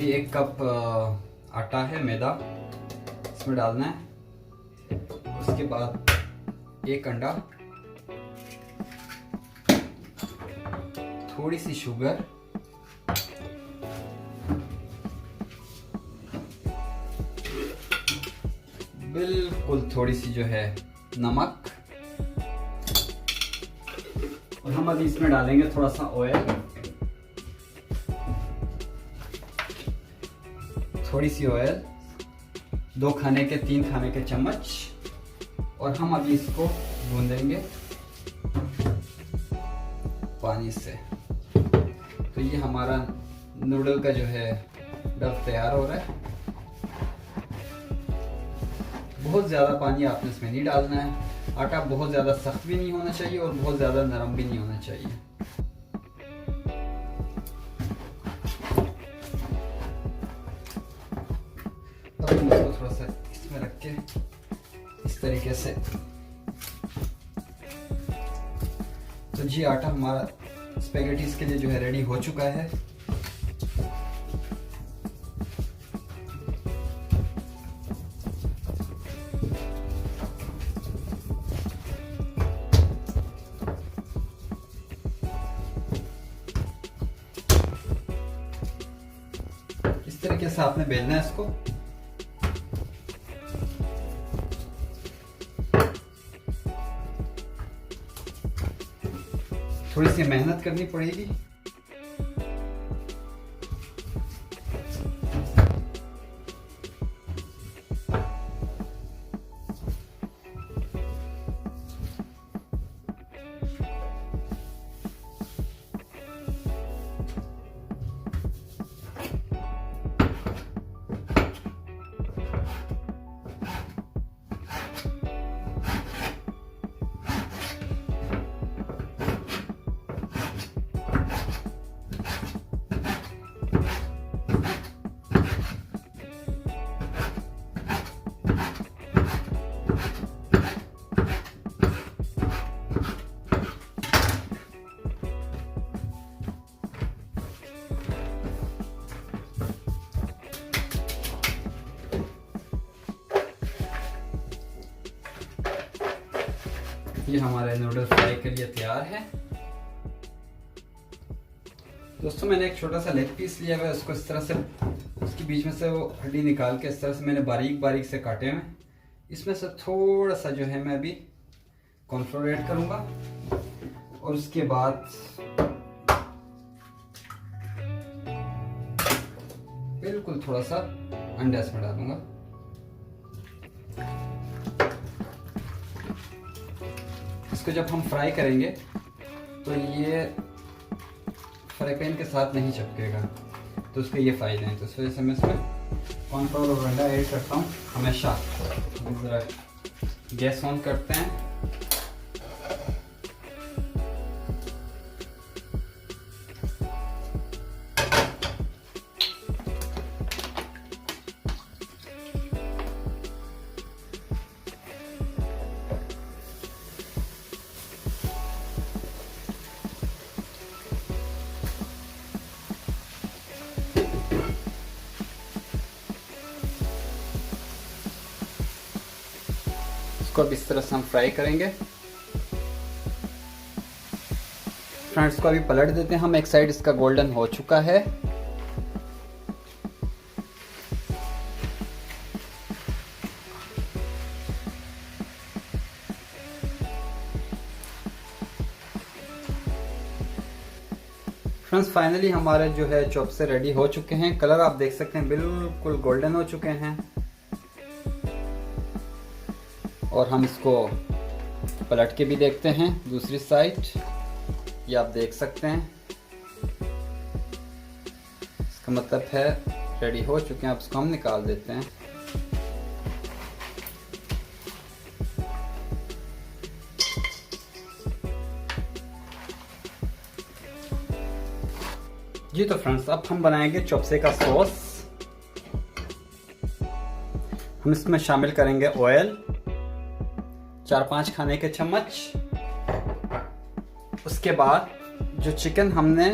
अभी 1 कप आटा है, मैदा, इसमें डालना है। उसके बाद 1 अंडा, थोड़ी सी शुगर, बिल्कुल थोड़ी सी जो है नमक, और हम अभी इसमें डालेंगे थोड़ा सा ऑयल, थोड़ी सी ऑयल, 2 खाने के 3 खाने के चम्मच, और हम अभी इसको गूंदेंगे पानी से। तो ये हमारा नूडल का जो है डव तैयार हो रहा है। बहुत ज़्यादा पानी आपने इसमें नहीं डालना है। आटा बहुत ज़्यादा सख्त भी नहीं होना चाहिए और बहुत ज़्यादा नरम भी नहीं होना चाहिए। अब हम इसको थोड़ा सा इसमें रख के इस तरीके से, तो जी आटा हमारा स्पैगेटीज के लिए जो है रेडी हो चुका है। इस तरीके से आपने बेलना है इसको। थोड़ी सी मेहनत करनी पड़ेगी। ये हमारे नूडल फ्राई के लिए तैयार है। दोस्तों मैंने एक छोटा सा लेग पीस लिया हुआ है, उसको इस तरह से उसके बीच में से वो हड्डी निकाल के इस तरह से मैंने बारीक बारीक से काटे हैं। इसमें से थोड़ा सा जो है मैं अभी कॉर्नफ्लोर ऐड करूंगा और उसके बाद बिल्कुल थोड़ा सा अंडा इसमें डालूंगा। इसको जब हम फ्राई करेंगे तो ये फ्राई पैन के साथ नहीं चिपकेगा, तो उसके ये फायदे हैं। तो इस वजह से मैं इसमें कॉर्नफ्लोर और अंडा ऐड करता हूँ हमेशा। ज़रा गैस ऑन करते हैं। इसको अब इस तरह से हम फ्राई करेंगे। फ्रेंड्स को अभी पलट देते हैं हम। एक साइड इसका गोल्डन हो चुका है। फ्रेंड्स फाइनली हमारे जो है चॉप से रेडी हो चुके हैं। कलर आप देख सकते हैं बिल्कुल गोल्डन हो चुके हैं। और हम इसको पलट के भी देखते हैं दूसरी साइड, ये आप देख सकते हैं। इसका मतलब है रेडी हो चुके हैं। अब इसको हम निकाल देते हैं। जी तो फ्रेंड्स अब हम बनाएंगे चॉप्से का सॉस। हम इसमें शामिल करेंगे ऑयल 4-5 खाने के चम्मच। उसके बाद जो चिकन हमने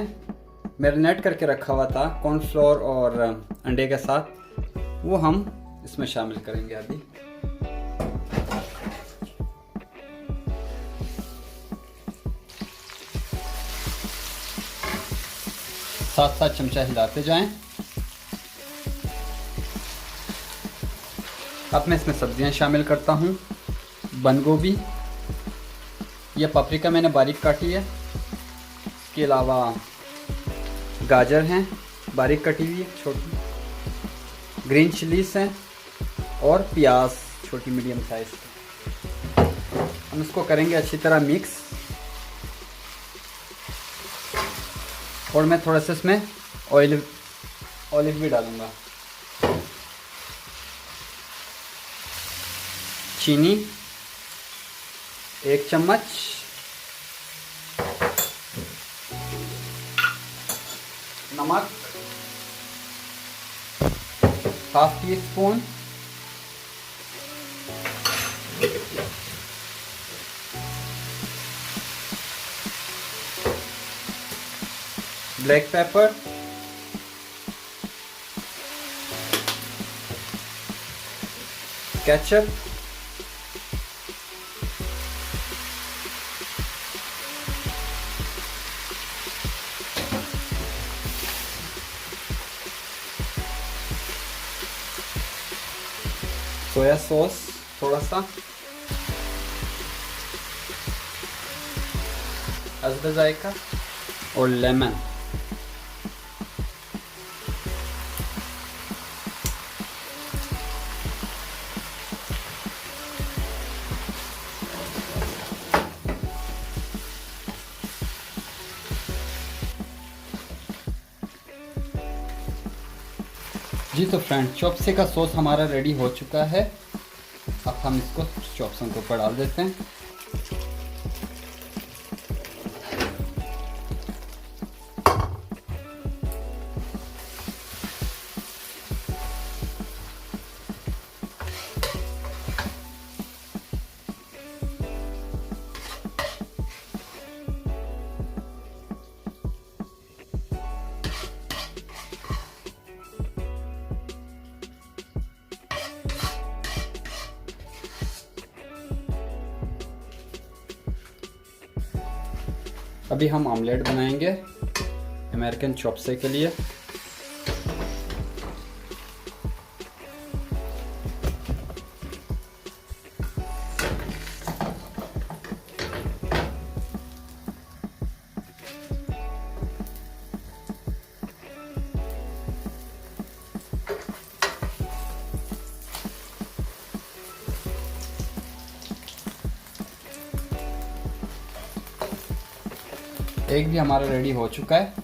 मैरिनेट करके रखा हुआ था कॉर्नफ्लोर और अंडे के साथ, वो हम इसमें शामिल करेंगे अभी। साथ साथ चमचा हिलाते जाएं। अब मैं इसमें सब्जियां शामिल करता हूं। बंद गोभी, यह पापरिका मैंने बारीक काटी है। इसके अलावा गाजर हैं बारीक कटी हुई है छोटी, ग्रीन चिलीज हैं और प्याज छोटी मीडियम साइज की। हम इसको करेंगे अच्छी तरह मिक्स, और मैं थोड़ा सा इसमें ऑलिव भी डालूंगा। चीनी 1 चम्मच, नमक ½ teaspoon, black pepper, ketchup, soya sauce थोड़ा सा, हस्ब जायका, और लेमन। जी तो फ्रेंड, चॉप्से का सॉस हमारा रेडी हो चुका है। अब हम इसको चॉप्सों के ऊपर डाल देते हैं। अभी हम ऑमलेट बनाएंगे अमेरिकन चॉप्से के लिए। एक भी हमारा रेडी हो चुका है।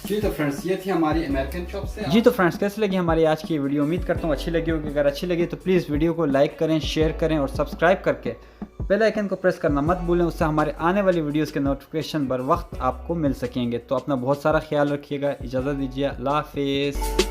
जी तो फ्रेंड्स, ये थी हमारी अमेरिकन चॉप्स। जी तो फ्रेंड्स, कैसी लगी हमारी आज की वीडियो? उम्मीद करता हूँ अच्छी लगी होगी। अगर अच्छी लगी तो प्लीज़ वीडियो को लाइक करें, शेयर करें और सब्सक्राइब करके बेल आइकन को प्रेस करना मत भूलें। उससे हमारे आने वाली वीडियोस के नोटिफिकेशन बर वक्त आपको मिल सकेंगे। तो अपना बहुत सारा ख्याल रखिएगा। इजाज़त दीजिए। अल्लाह हाफिज़।